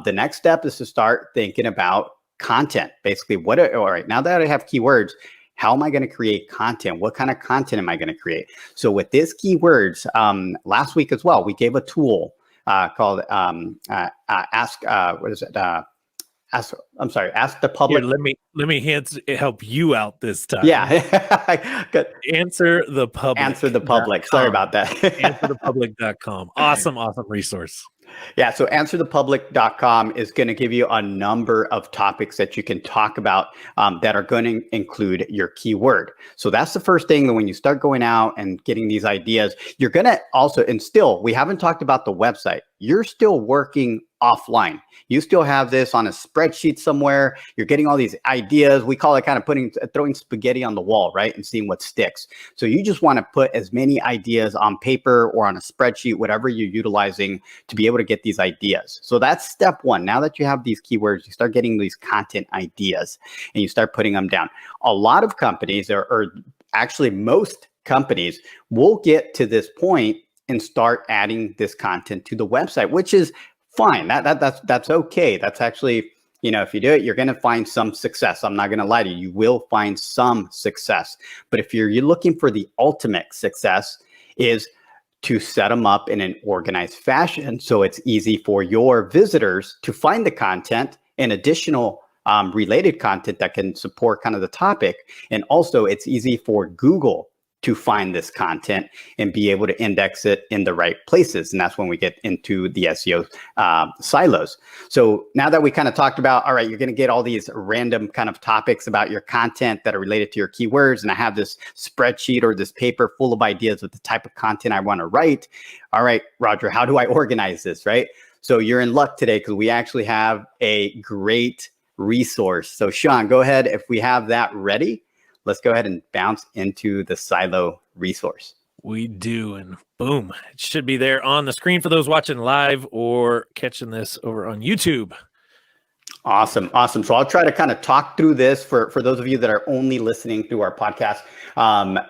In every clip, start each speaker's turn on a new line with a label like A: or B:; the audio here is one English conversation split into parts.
A: The next step is to start thinking about content. Basically, all right, now that I have keywords, how am I going to create content? What kind of content am I going to create? So with this keywords, last week as well, we gave a tool called Ask. What is it? Ask the public.
B: Here, let me help you out this time.
A: Yeah. Good.
B: Answer the public.
A: Answer the public. Sorry about that.
B: Answerthepublic.com. Awesome resource.
A: Yeah, so answerthepublic.com is going to give you a number of topics that you can talk about that are going to include your keyword. So that's the first thing that when you start going out and getting these ideas, you're going to also, and still, we haven't talked about the website. You're still working offline. You still have this on a spreadsheet somewhere. You're getting all these ideas. We call it kind of throwing spaghetti on the wall, right? And seeing what sticks. So you just want to put as many ideas on paper or on a spreadsheet, whatever you're utilizing to be able to get these ideas. So that's step one. Now that you have these keywords, you start getting these content ideas and you start putting them down. A lot of companies, or actually most companies, will get to this point and start adding this content to the website, which is fine. That's okay. That's actually, if you do it, you're going to find some success. I'm not going to lie to you. You will find some success. But if you're looking for the ultimate success, is to set them up in an organized fashion so it's easy for your visitors to find the content and additional related content that can support kind of the topic. And also it's easy for Google to find this content and be able to index it in the right places. And that's when we get into the SEO silos. So now that we kind of talked about, all right, you're going to get all these random kind of topics about your content that are related to your keywords. And I have this spreadsheet or this paper full of ideas with the type of content I want to write. All right, Roger, how do I organize this, right? So you're in luck today because we actually have a great resource. So Sean, go ahead. If we have that ready, let's go ahead and bounce into the silo resource.
B: We do, and boom, it should be there on the screen for those watching live or catching this over on YouTube.
A: Awesome. So I'll try to kind of talk through this for those of you that are only listening through our podcast.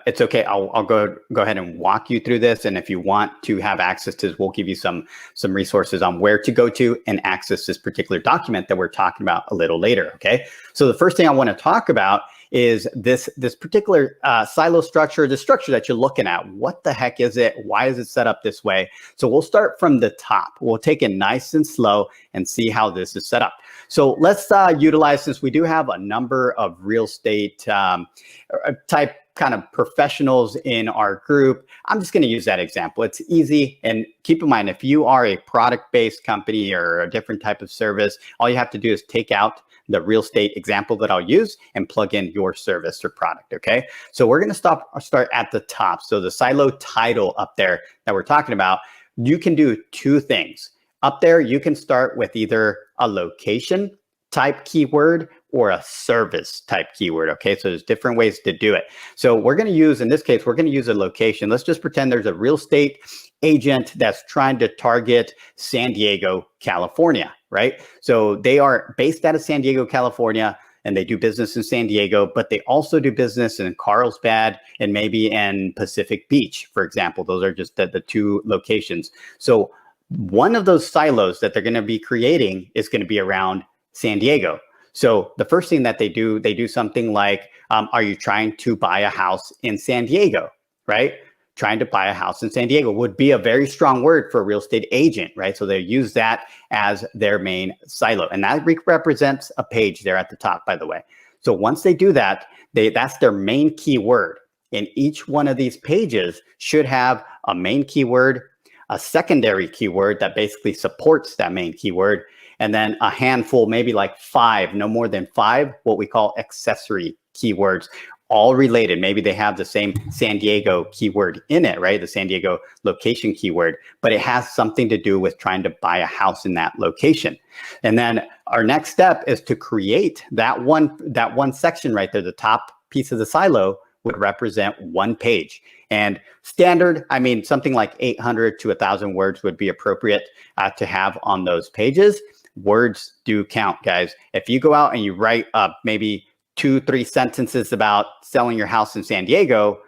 A: It's okay. I'll go ahead and walk you through this. And if you want to have access to this, we'll give you some resources on where to go to and access this particular document that we're talking about a little later. Okay. So the first thing I want to talk about is this particular silo structure, the structure that you're looking at. What the heck is it? Why is it set up this way? So we'll start from the top. We'll take it nice and slow and see how this is set up. So let's utilize, since we do have a number of real estate type kind of professionals in our group, I'm just going to use that example. It's easy. And keep in mind, if you are a product-based company or a different type of service, all you have to do is take out the real estate example that I'll use and plug in your service or product. Okay. So we're going to start at the top. So the silo title up there that we're talking about, you can do two things. Up there, you can start with either a location type keyword or a service type keyword. Okay. So there's different ways to do it. So we're going to use, in this case, we're going to use a location. Let's just pretend there's a real estate agent that's trying to target San Diego, California, right? So they are based out of San Diego, California, and they do business in San Diego, but they also do business in Carlsbad and maybe in Pacific Beach, for example. Those are just the two locations. So one of those silos that they're going to be creating is going to be around San Diego. So the first thing that they do something like, are you trying to buy a house in San Diego, right? Trying to buy a house in San Diego would be a very strong word for a real estate agent, right? So they use that as their main silo. And that represents a page there at the top, by the way. So once they do that, that's their main keyword. And each one of these pages should have a main keyword, a secondary keyword that basically supports that main keyword, and then a handful, maybe like 5, no more than 5, what we call accessory keywords, all related. Maybe they have the same San Diego keyword in it, right? The San Diego location keyword, but it has something to do with trying to buy a house in that location. And then our next step is to create that one section right there. The top piece of the silo would represent one page. And standard, I mean, something like 800 to 1,000 words would be appropriate to have on those pages. Words do count, guys. If you go out and you write maybe 2-3 sentences about selling your house in San Diego,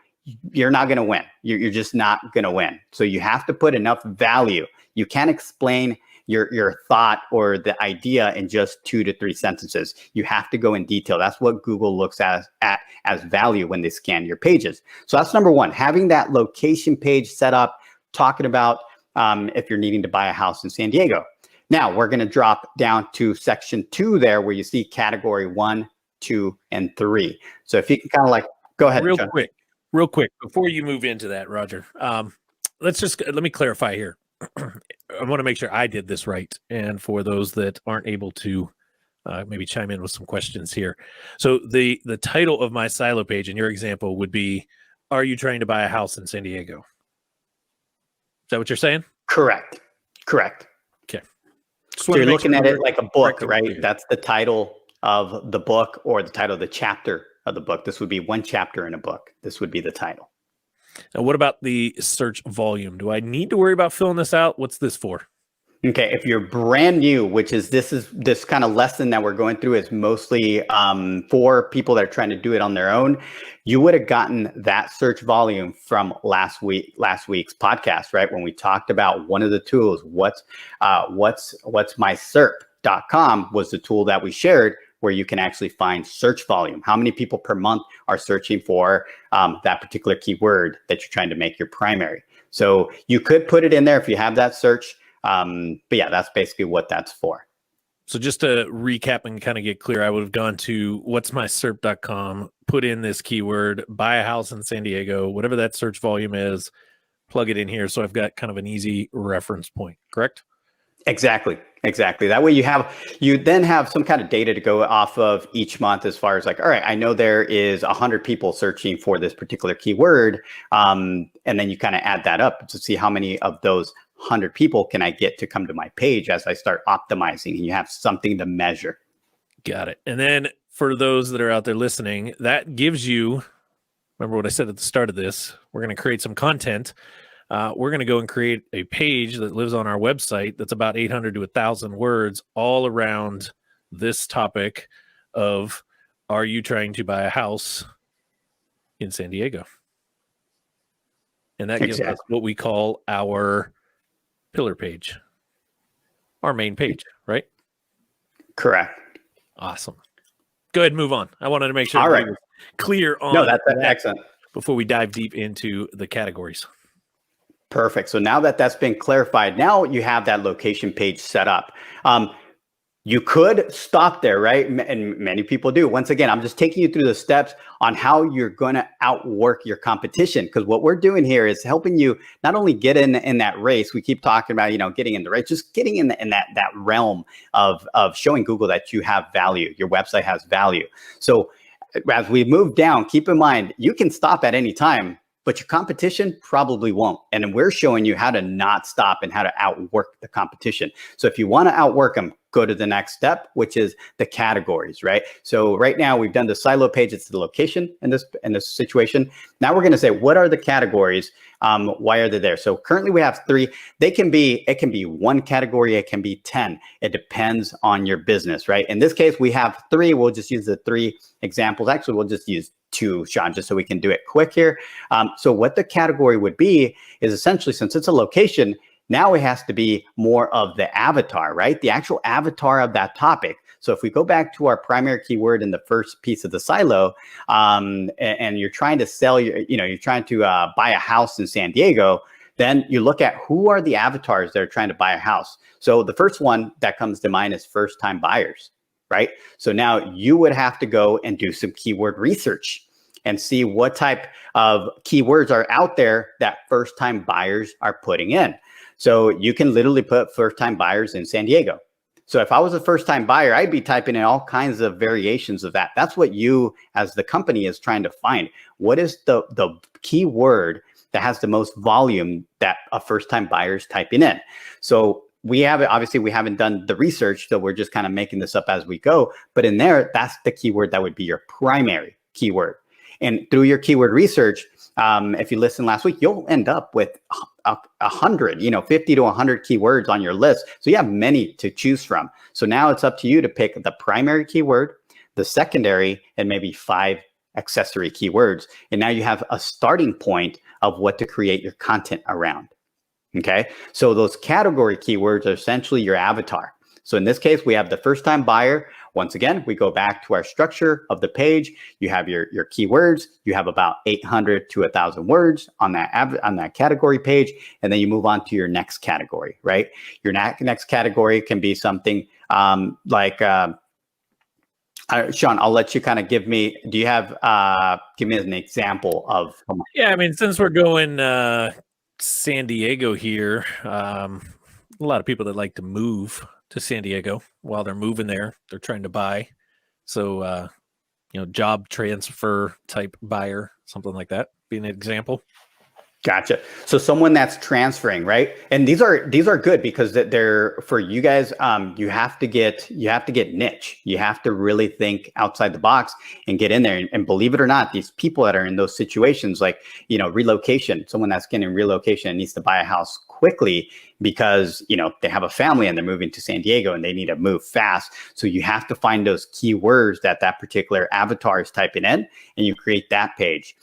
A: you're not going to win. You're just not going to win. So you have to put enough value. You can't explain your thought or the idea in just 2 to 3 sentences. You have to go in detail. That's what Google looks at as value when they scan your pages. So that's number one, having that location page set up, talking about if you're needing to buy a house in San Diego. Now we're going to drop down to section 2 there, where you see category 1, 2, and 3. So if you can kind of like go ahead.
B: Real quick, before you move into that, Roger, let me clarify here. I want to make sure I did this right. And for those that aren't able to maybe chime in with some questions here. So the title of my silo page in your example would be, "Are you trying to buy a house in San Diego?" Is that what you're saying?
A: Correct.
B: Okay.
A: So you're looking at it like a book, right? That's the title of the book or the title of the chapter of the book. This would be one chapter in a book. This would be the title.
B: Now, what about the search volume? Do I need to worry about filling this out? What's this for?
A: Okay, if you're brand new, this kind of lesson that we're going through is mostly for people that are trying to do it on their own. You would have gotten that search volume from last week's podcast, right? When we talked about one of the tools, what's my SERP.com was the tool that we shared, where you can actually find search volume. How many people per month are searching for that particular keyword that you're trying to make your primary? So you could put it in there if you have that search. But yeah, that's basically what that's for.
B: So just to recap and kind of get clear, I would have gone to what'smyserp.com, put in this keyword, buy a house in San Diego, whatever that search volume is, plug it in here. So I've got kind of an easy reference point, correct?
A: Exactly. That way you then have some kind of data to go off of each month, as far as like, all right, I know there is 100 people searching for this particular keyword. And then you kind of add that up to see how many of those 100 people can I get to come to my page as I start optimizing, and you have something to measure.
B: Got it. And then for those that are out there listening, that gives you, remember what I said at the start of this, we're going to create some content. We're going to go and create a page that lives on our website that's about 800 to 1,000 words all around this topic of, are you trying to buy a house in San Diego? And that gives us what we call our pillar page, our main page, right?
A: Correct.
B: Awesome. Go ahead and move on. I wanted to make sure
A: all right,
B: clear on
A: no, that's excellent
B: before we dive deep into the categories.
A: Perfect. So now that that's been clarified, now you have that location page set up. You could stop there, right? And many people do. Once again, I'm just taking you through the steps on how you're going to outwork your competition. Because what we're doing here is helping you not only get in that race. We keep talking about, getting in the race, just getting in that realm of showing Google that you have value. Your website has value. So as we move down, keep in mind, you can stop at any time, but your competition probably won't. And we're showing you how to not stop and how to outwork the competition. So if you want to outwork them, go to the next step, which is the categories, right? So right now we've done the silo page. It's the location in this situation. Now we're going to say, what are the categories? Why are they there? So currently we have 3. It can be one category. It can be 10. It depends on your business, right? In this case, we have 3. We'll just use the 3 examples. Actually, we'll just use 2, Sean, just so we can do it quick here. So what the category would be is essentially, since it's a location, now it has to be more of the avatar, right? The actual avatar of that topic. So if we go back to our primary keyword in the first piece of the silo, and you're trying to sell you're trying to buy a house in San Diego, then you look at who are the avatars that are trying to buy a house. So the first one that comes to mind is first-time buyers, right? So now you would have to go and do some keyword research and see what type of keywords are out there that first-time buyers are putting in. So you can literally put first-time buyers in San Diego. So if I was a first-time buyer, I'd be typing in all kinds of variations of that. That's what you as the company is trying to find. What is the keyword that has the most volume that a first-time buyer is typing in? So we haven't done the research, so we're just kind of making this up as we go. But in there, that's the keyword that would be your primary keyword. And through your keyword research, if you listened last week, you'll end up with 100, 50 to 100 keywords on your list. So you have many to choose from. So now it's up to you to pick the primary keyword, the secondary, and maybe 5 accessory keywords. And now you have a starting point of what to create your content around. Okay. So those category keywords are essentially your avatar. So in this case, we have the first time buyer. Once again, we go back to our structure of the page. You have your keywords. You have about 800 to 1,000 words on that category page, and then you move on to your next category, right? Your next category can be something like Sean. I'll let you kind of give me. Do you have give me an example of?
B: Yeah, I mean, since we're going San Diego here, a lot of people that like to move to San Diego while they're moving there, they're trying to buy. So, job transfer type buyer, something like that, be an example.
A: Gotcha. So someone that's transferring, right? And these are good because they're for you guys. You have to get niche. You have to really think outside the box and get in there. And believe it or not, these people that are in those situations, like relocation, someone that's getting relocation and needs to buy a house quickly because they have a family and they're moving to San Diego and they need to move fast. So you have to find those keywords that particular avatar is typing in, and you create that page.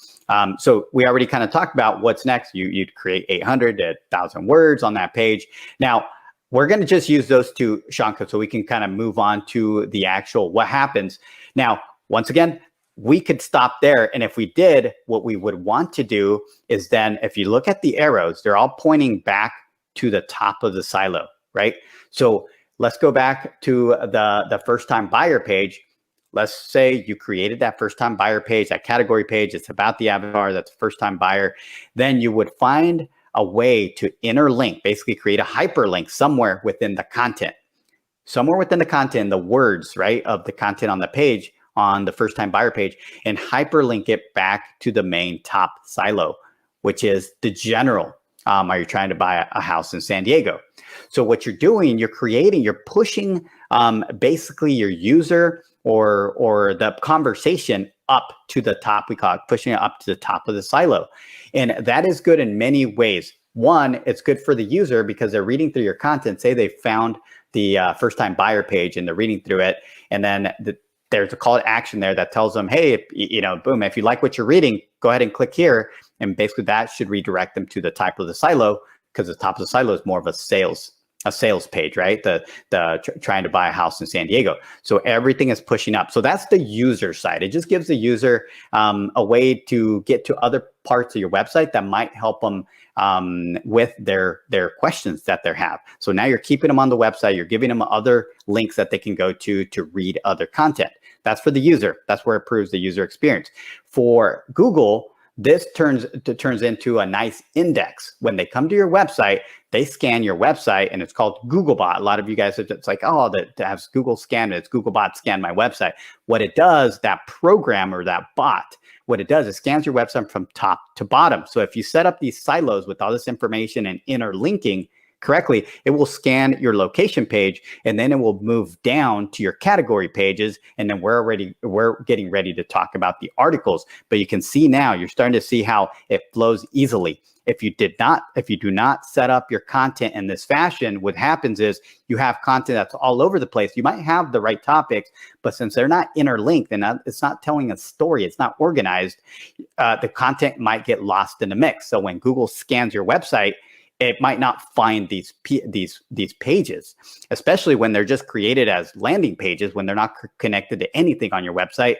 A: So we already kind of talked about what's next. You'd create 800 to 1,000 words on that page. Now, we're going to just use those two, Shanka, so we can kind of move on to the actual what happens. Now, once again, we could stop there. And if we did, what we would want to do is then, if you look at the arrows, they're all pointing back to the top of the silo, right? So let's go back to the first time buyer page. Let's say you created that first time buyer page, that category page. It's about the avatar, that's first time buyer. Then you would find a way to interlink, basically create a hyperlink somewhere within the content. Somewhere within the content, the words, right, of the content on the page, on the first time buyer page, and hyperlink it back to the main top silo, which is the general. Are you trying to buy a house in San Diego? So what you're doing, you're pushing basically your user or the conversation up to the top. We call it pushing it up to the top of the silo. And that is good in many ways. One, it's good for the user because they're reading through your content. Say they found the first time buyer page and they're reading through it. And then there's a call to action there that tells them, hey, boom, if you like what you're reading, go ahead and click here. And basically that should redirect them to the top of the silo, because the top of the silo is more of a sales page, right? Trying to buy a house in San Diego. So everything is pushing up. So that's the user side. It just gives the user a way to get to other parts of your website that might help them with their questions that they have. So now you're keeping them on the website. You're giving them other links that they can go to read other content. That's for the user. That's where it improves the user experience. For Google, this turns into a nice index. When they come to your website, they scan your website, and it's called Googlebot. A lot of you guys, it's like, oh, that has Google scanned it. It's Googlebot scanned my website. What it does, that program or that bot, what it does is scans your website from top to bottom. So if you set up these silos with all this information and interlinking correctly, it will scan your location page, and then it will move down to your category pages. And then we're getting ready to talk about the articles. But you can see now, you're starting to see how it flows easily. If you do not set up your content in this fashion, what happens is you have content that's all over the place. You might have the right topics, but since they're not interlinked and it's not telling a story, it's not organized, the content might get lost in the mix. So when Google scans your website, it might not find these pages, especially when they're just created as landing pages, when they're not connected to anything on your website.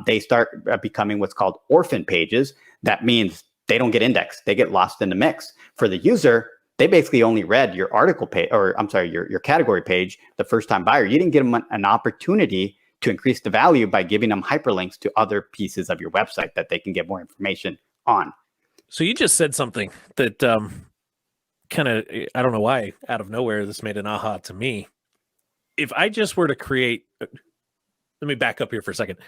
A: They start becoming what's called orphan pages. That means they don't get indexed. They get lost in the mix. For the user, they basically only read your article page, or I'm sorry, your category page, the first time buyer. You didn't give them an opportunity to increase the value by giving them hyperlinks to other pieces of your website that they can get more information on.
B: So you just said something that kind of, I don't know why, out of nowhere, this made an aha to me. If I just were to create, let me back up here for a second.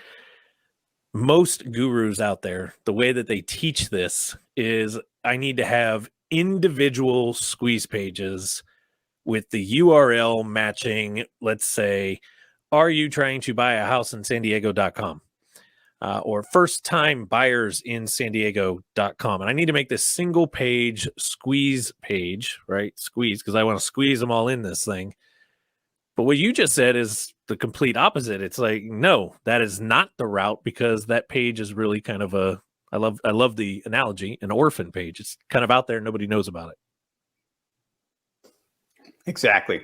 B: Most gurus out there, the way that they teach this is I need to have individual squeeze pages with the URL matching, let's say, are you trying to buy a house in San Diego.com? Or first time buyers in San Diego.com. And I need to make this single page squeeze page, right? Squeeze, because I want to squeeze them all in this thing. But what you just said is the complete opposite. It's like, no, that is not the route, because that page is really kind of I love the analogy, an orphan page. It's kind of out there. Nobody knows about it.
A: Exactly.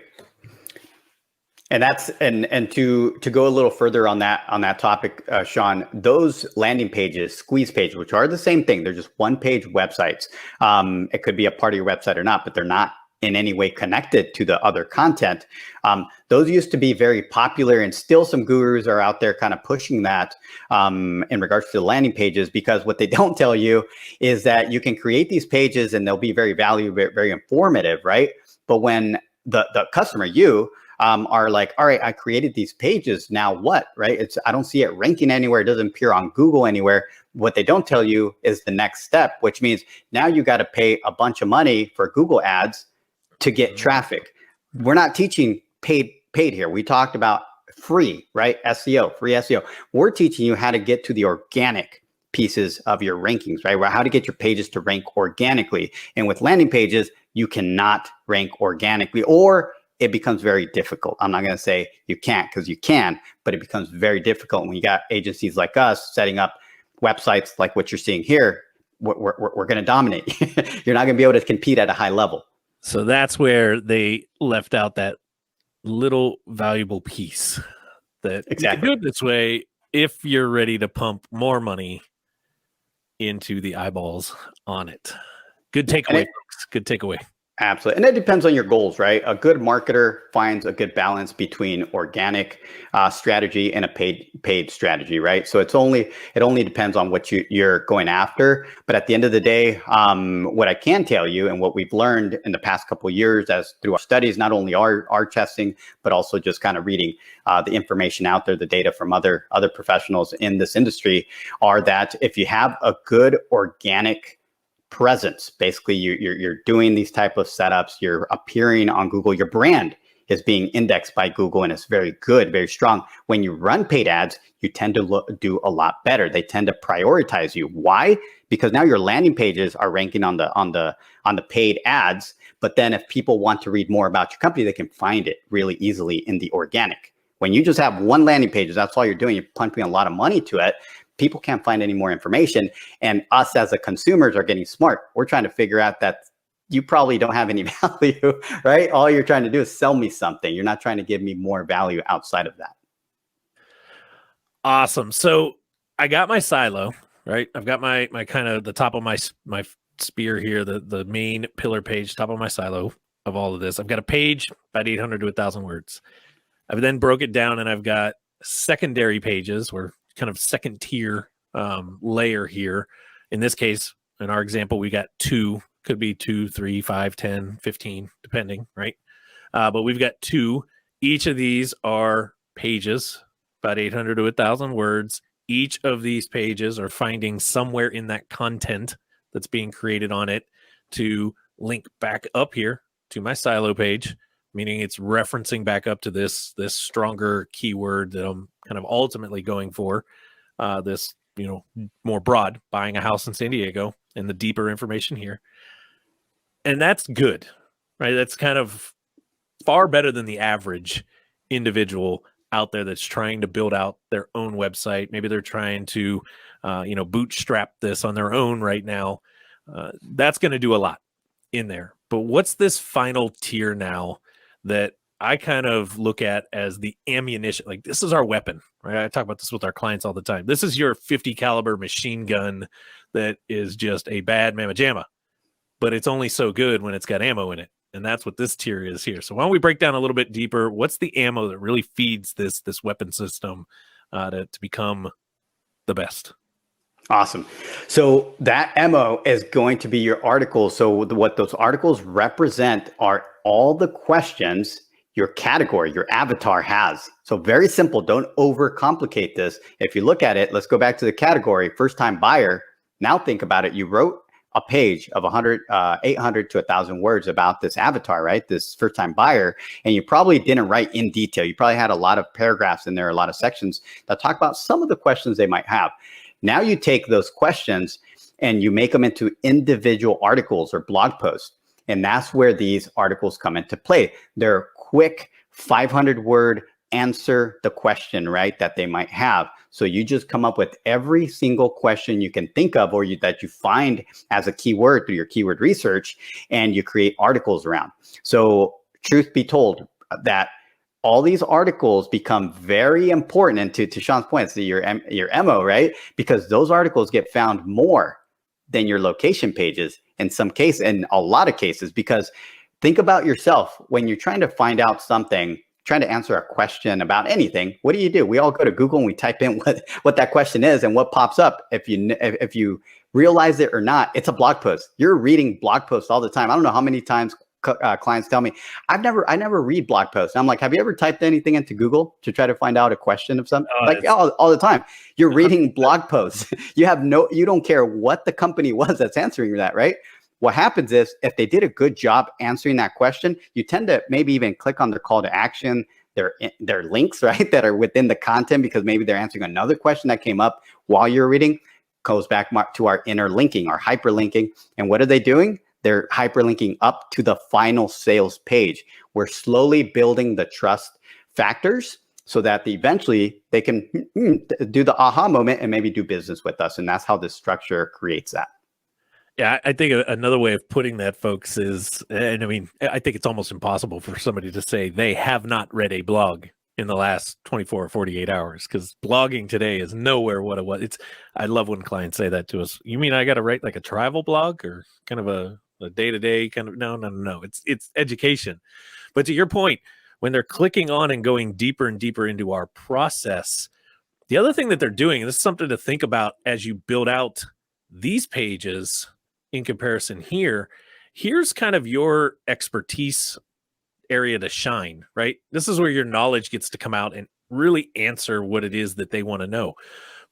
A: And that's and to go a little further on that topic, Sean, those landing pages, squeeze pages, which are the same thing, they're just one page websites. It could be a part of your website or not, but they're not in any way connected to the other content. Those used to be very popular, and still some gurus are out there kind of pushing that in regards to the landing pages, because what they don't tell you is that you can create these pages and they'll be very valuable, very informative, right? But when the customer, are like, all right, I created these pages. Now what, right? I don't see it ranking anywhere. It doesn't appear on Google anywhere. What they don't tell you is the next step, which means now you got to pay a bunch of money for Google ads to get traffic. We're not teaching paid here. We talked about free, right? SEO, free SEO. We're teaching you how to get to the organic pieces of your rankings, right? How to get your pages to rank organically. And with landing pages, you cannot rank organically, or it becomes very difficult. I'm not going to say you can't, because you can, but it becomes very difficult when you got agencies like us setting up websites like what you're seeing here. We're going to dominate. You're not going to be able to compete at a high level.
B: So that's where they left out that little valuable piece, that
A: exactly.
B: You can do it this way if you're ready to pump more money into the eyeballs on it. Good takeaway, folks. Good takeaway.
A: Absolutely. And it depends on your goals, right? A good marketer finds a good balance between organic strategy and a paid strategy, right? So it only depends on what you're going after. But at the end of the day, what I can tell you, and what we've learned in the past couple of years as through our studies, not only our testing, but also just kind of reading the information out there, the data from other professionals in this industry, are that if you have a good organic presence, basically you're doing these type of setups, you're appearing on Google, your brand is being indexed by Google, and it's very good, very strong. When you run paid ads, you tend to do a lot better. They tend to prioritize you. Why? Because now your landing pages are ranking on the paid ads. But then if people want to read more about your company, they can find it really easily in the organic. When you just have one landing page, that's all you're doing, you're pumping a lot of money to it, people can't find any more information. And us as the consumers are getting smart. We're trying to figure out that you probably don't have any value, right? All you're trying to do is sell me something. You're not trying to give me more value outside of that.
B: Awesome. So I got my silo, right? I've got my kind of the top of my spear here, the main pillar page, top of my silo of all of this. I've got a page about 800 to 1,000 words. I've then broke it down, and I've got secondary pages, where kind of second tier layer here. In this case, in our example, we got 2, could be 2, 3, 5, 10, 15, depending, right? But we've got 2. Each of these are pages, about 800 to 1,000 words. Each of these pages are finding somewhere in that content that's being created on it to link back up here to my silo page, meaning it's referencing back up to this stronger keyword that I'm kind of ultimately going for, this, more broad, buying a house in San Diego, and the deeper information here. And that's good, right? That's kind of far better than the average individual out there that's trying to build out their own website. Maybe they're trying to, bootstrap this on their own right now. That's going to do a lot in there. But what's this final tier now that I kind of look at as the ammunition? Like, this is our weapon, right? I talk about this with our clients all the time. This is your 50 caliber machine gun that is just a bad mamma jamma, but it's only so good when it's got ammo in it. And that's what this tier is here. So why don't we break down a little bit deeper? What's the ammo that really feeds this weapon system to become the best?
A: Awesome. So that ammo is going to be your articles. So what those articles represent are all the questions your category, your avatar has. So very simple. Don't overcomplicate this. If you look at it, let's go back to the category, first time buyer. Now think about it. You wrote a page of 800 to 1,000 words about this avatar, right? This first time buyer. And you probably didn't write in detail. You probably had a lot of paragraphs in there, a lot of sections that talk about some of the questions they might have. Now you take those questions and you make them into individual articles or blog posts. And that's where these articles come into play. They're quick 500 word answer the question, right, that they might have. So you just come up with every single question you can think of, or that you find as a keyword through your keyword research, and you create articles around. So truth be told, that all these articles become very important. And to Sean's point, it's your MO, right? Because those articles get found more than your location pages in some cases, in a lot of cases. Because think about yourself when you're trying to find out something, trying to answer a question about anything. What do? We all go to Google and we type in what that question is, and what pops up, if you realize it or not, it's a blog post. You're reading blog posts all the time. I don't know how many times clients tell me, I never read blog posts. I'm like, have you ever typed anything into Google to try to find out a question of something? All the time. You're reading blog posts. You don't care what the company was that's answering that, right? What happens is, if they did a good job answering that question, you tend to maybe even click on their call to action, their links, right, that are within the content, because maybe they're answering another question that came up while you're reading. Goes back to our interlinking, our hyperlinking. And what are they doing? They're hyperlinking up to the final sales page. We're slowly building the trust factors so that eventually they can do the aha moment and maybe do business with us. And that's how this structure creates that.
B: Yeah, I think another way of putting that, folks, is, and I mean, I think it's almost impossible for somebody to say they have not read a blog in the last 24 or 48 hours, because blogging today is nowhere what it was. I love when clients say that to us. You mean I got to write like a travel blog or kind of a day-to-day kind of? No. It's education. But to your point, when they're clicking on and going deeper and deeper into our process, the other thing that they're doing, and this is something to think about as you build out these pages in comparison here's kind of your expertise area to shine, right? This is where your knowledge gets to come out and really answer what it is that they want to know.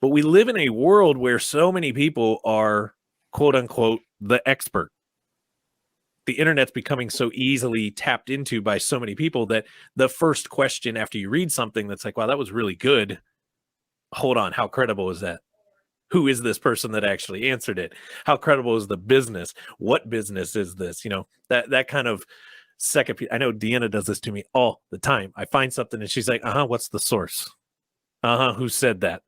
B: But we live in a world where so many people are, quote unquote, the expert. The internet's becoming so easily tapped into by so many people that the first question after you read something that's like, wow, that was really good. Hold on, how credible is that? Who is this person that actually answered it? How credible is the business? What business is this? You know, that kind of second piece. I know Deanna does this to me all the time. I find something and she's like, what's the source? Who said that?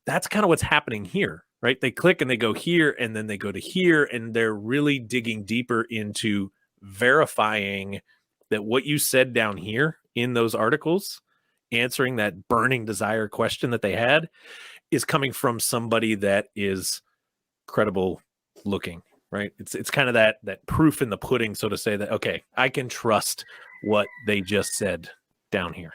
B: That's kind of what's happening here, right? They click and they go here, and then they go to here, and they're really digging deeper into verifying that what you said down here in those articles, answering that burning desire question that they had, is coming from somebody that is credible looking, right? It's kind of that proof in the pudding, so to say, that, okay, I can trust what they just said down here.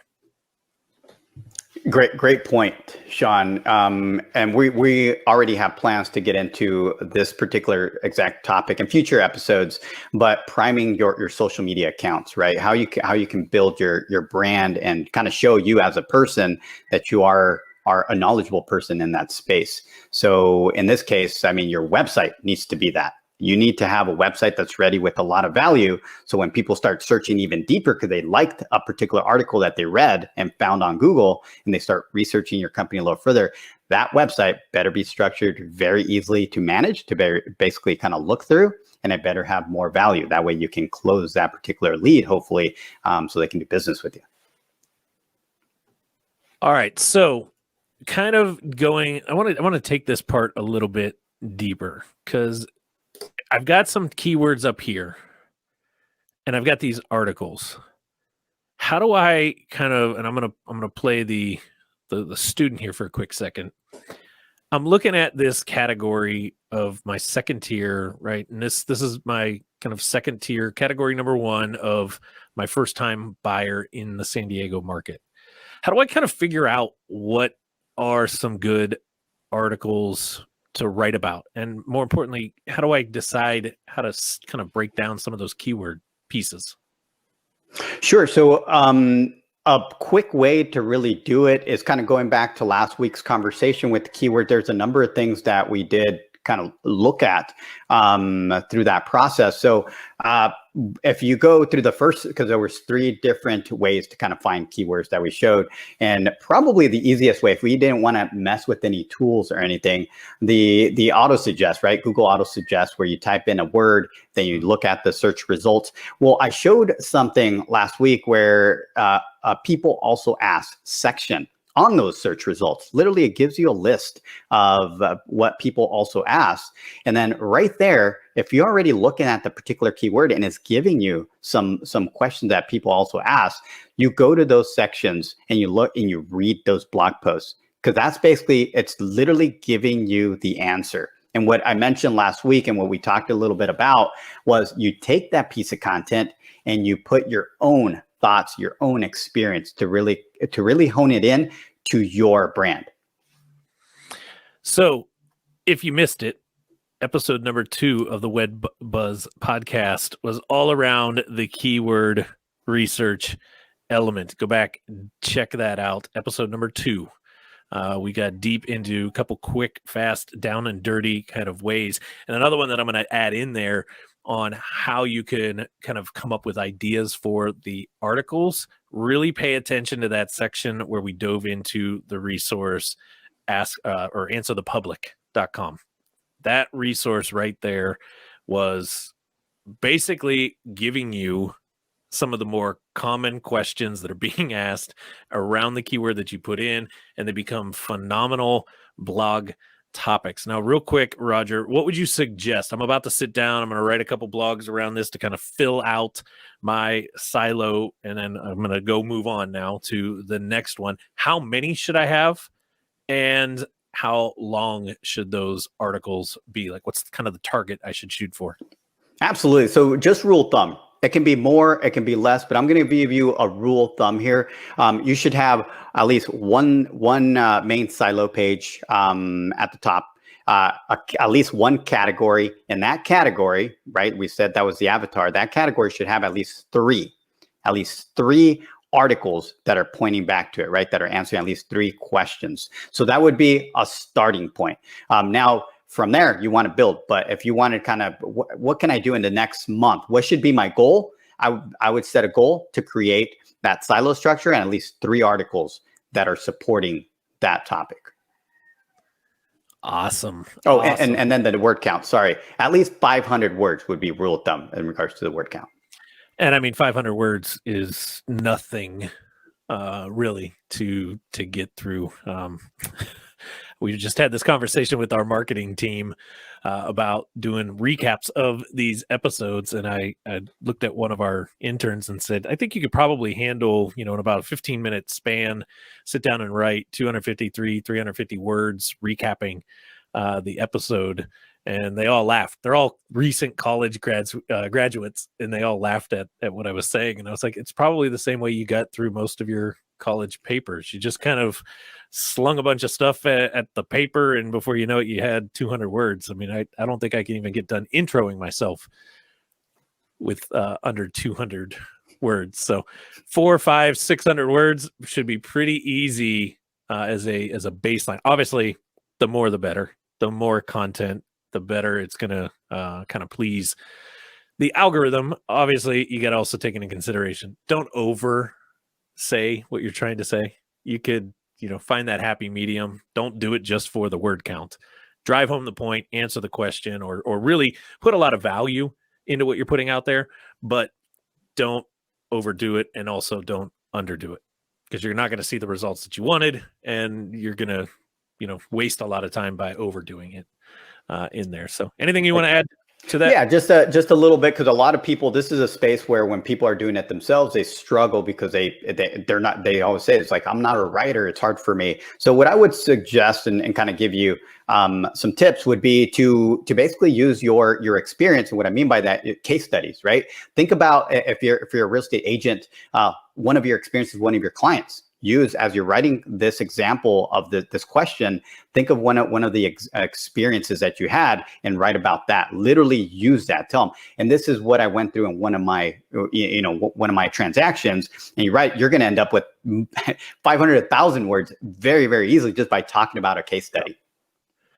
A: Great point, Sean. And we already have plans to get into this particular exact topic in future episodes, but priming your social media accounts, right? How you can build your brand and kind of show you as a person that you are a knowledgeable person in that space. So in this case, I mean, your website needs to be that. You need to have a website that's ready with a lot of value. So when people start searching even deeper because they liked a particular article that they read and found on Google, and they start researching your company a little further, that website better be structured very easily to manage, to basically kind of look through, and it better have more value. That way you can close that particular lead, hopefully, so they can do business with you.
B: All right. So kind of going, I want to take this part a little bit deeper, because I've got some keywords up here and I've got these articles. How do I kind of, and I'm going to play the student here for a quick second. I'm looking at this category of my second tier, right? And this is my kind of second tier, category number 1 of my first time buyer in the San Diego market. How do I kind of figure out what are some good articles to write about? And more importantly, how do I decide how to kind of break down some of those keyword pieces?
A: Sure. So a quick way to really do it is kind of going back to last week's conversation with the keyword. There's a number of things that we did kind of look at through that process. So if you go through the first, because there was 3 different ways to kind of find keywords that we showed, and probably the easiest way, if we didn't want to mess with any tools or anything, the auto suggest, right? Google auto suggest, where you type in a word, then you look at the search results. Well, I showed something last week where people also asked section on those search results. Literally, it gives you a list of what people also ask. And then right there, if you're already looking at the particular keyword and it's giving you some questions that people also ask, you go to those sections and you look and you read those blog posts, because that's basically, it's literally giving you the answer. And what I mentioned last week and what we talked a little bit about was you take that piece of content and you put your own thoughts, your own experience to really hone it in to your brand.
B: So if you missed it, episode number 2 of the Web Buzz podcast was all around the keyword research element. Go back and check that out. Episode number 2. We got deep into a couple quick, fast, down and dirty kind of ways. And another one that I'm going to add in there on how you can kind of come up with ideas for the articles. Really pay attention to that section where we dove into the resource answerthepublic.com. That resource right there was basically giving you some of the more common questions that are being asked around the keyword that you put in, and they become phenomenal blog topics. Now, real quick, Roger, what would you suggest? I'm about to sit down. I'm going to write a couple blogs around this to kind of fill out my silo, and then I'm going to go move on now to the next one. How many should I have? And how long should those articles be? Like, what's kind of the target I should shoot for?
A: Absolutely. So just rule of thumb. It can be more, it can be less, but I'm going to give you a rule of thumb here. You should have at least one main silo page at the top, at least one category. In that category, right? We said that was the avatar. That category should have at least three articles that are pointing back to it, right? That are answering at least 3 questions. So that would be a starting point. Now, from there, you want to build. But if you want to kind of, what can I do in the next month? What should be my goal? I would set a goal to create that silo structure and at least 3 articles that are supporting that topic.
B: Awesome.
A: Oh,
B: awesome.
A: And then the word count. Sorry. At least 500 words would be rule of thumb in regards to the word count.
B: And I mean, 500 words is nothing really to get through. We just had this conversation with our marketing team about doing recaps of these episodes. And I looked at one of our interns and said, I think you could probably handle, in about a 15-minute span, sit down and write 350 words recapping the episode. And they all laughed. They're all recent college graduates, and they all laughed at what I was saying. And I was like, it's probably the same way you got through most of your college papers. You just kind of slung a bunch of stuff at the paper, and before you know it, you had 200 words. I mean, I don't think I can even get done introing myself with under 200 words. So 400, 500, 600 words should be pretty easy as a baseline. Obviously, the more the better. The more content, the better it's going to kind of please the algorithm. Obviously, you got to also take into consideration, don't over say what you're trying to say. You could, find that happy medium. Don't do it just for the word count. Drive home the point, answer the question, or really put a lot of value into what you're putting out there, but don't overdo it, and also don't underdo it, because you're not going to see the results that you wanted, and you're going to, waste a lot of time by overdoing it in there. So anything you want to add to that?
A: Yeah, just a little bit, because a lot of people, this is a space where when people are doing it themselves, they struggle because they're not, they always say, it's like, I'm not a writer, it's hard for me. So what I would suggest and kind of give you some tips would be to basically use your experience. And what I mean by that, case studies, right? Think about if you're a real estate agent, one of your experiences, one of your clients. Use as you're writing this example of this question, think of one of the experiences that you had and write about that. Literally use that. Tell them, and this is what I went through in one of my transactions. And you're going to end up with 500, 1,000 words very, very easily just by talking about a case study.